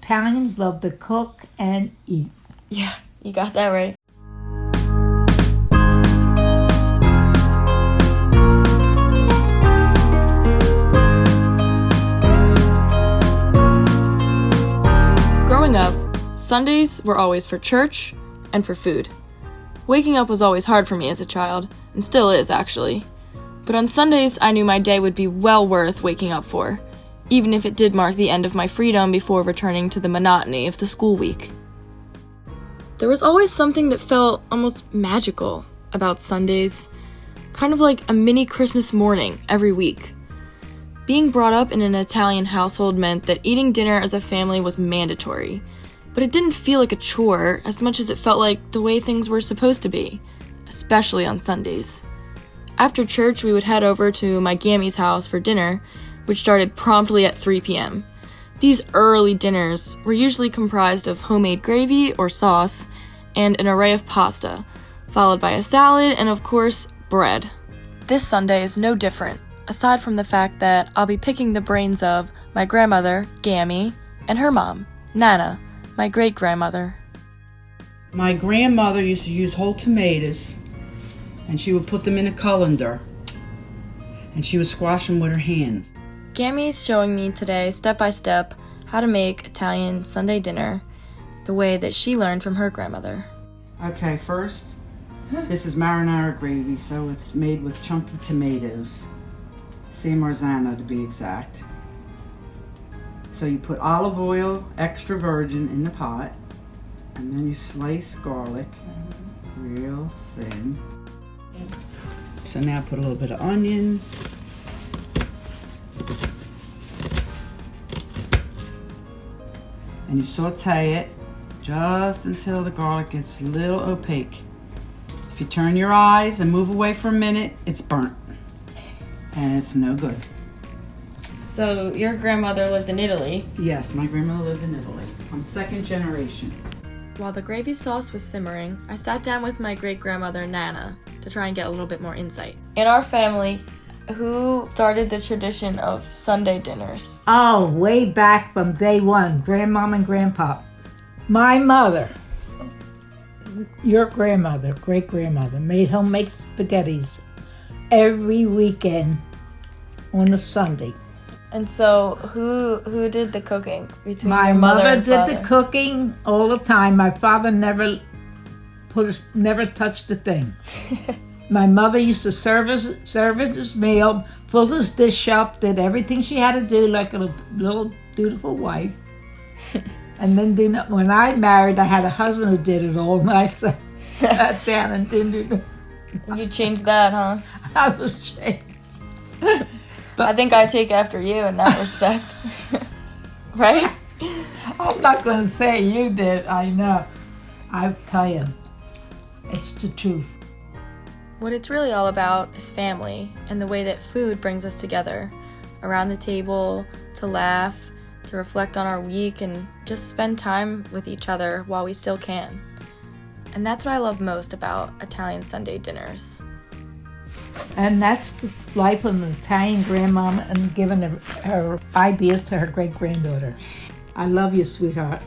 Italians love to cook and eat. Yeah, you got that right. Growing up, Sundays were always for church and for food. Waking up was always hard for me as a child, and still is actually. But on Sundays, I knew my day would be well worth waking up for, even if it did mark the end of my freedom before returning to the monotony of the school week. There was always something that felt almost magical about Sundays, kind of like a mini Christmas morning every week. Being brought up in an Italian household meant that eating dinner as a family was mandatory, but it didn't feel like a chore as much as it felt like the way things were supposed to be, especially on Sundays. After church, we would head over to my Gammy's house for dinner, which started promptly at 3 p.m. These early dinners were usually comprised of homemade gravy or sauce and an array of pasta, followed by a salad and, of course, bread. This Sunday is no different, aside from the fact that I'll be picking the brains of my grandmother, Gammy, and her mom, Nana, my great-grandmother. My grandmother used to use whole tomatoes, and she would put them in a colander, and she would squash them with her hands. Gammy's showing me today, step by step, how to make Italian Sunday dinner the way that she learned from her grandmother. Okay, first, this is marinara gravy, so it's made with chunky tomatoes. San Marzano to be exact. So you put olive oil, extra virgin, in the pot, and then you slice garlic real thin. So now put a little bit of onion. And you saute it just until the garlic gets a little opaque. If you turn your eyes and move away for a minute, it's burnt. And it's no good. So your grandmother lived in Italy. Yes, my grandmother lived in Italy. I'm second generation. While the gravy sauce was simmering, I sat down with my great-grandmother, Nana, to try and get a little bit more insight. In our family, who started the tradition of Sunday dinners? Oh, way back from day one, Grandmom and Grandpa. My mother, your grandmother, great-grandmother, made homemade spaghettis every weekend on a Sunday. And so, who did the cooking between My your mother mother and did father? the cooking all the time. My father never touched a thing. My mother used to serve his meal, fill his dish up, did everything she had to do like a little dutiful wife. And then when I married, I had a husband who did it all, and I sat down and didn't do. You changed that, huh? I was changed. I think I take after you in that respect. Right? I'm not going to say you did. I know. I tell you, it's the truth. What it's really all about is family and the way that food brings us together around the table to laugh, to reflect on our week, and just spend time with each other while we still can. And that's what I love most about Italian Sunday dinners. And that's the life of an Italian grandmama and giving her ideas to her great-granddaughter. I love you, sweetheart.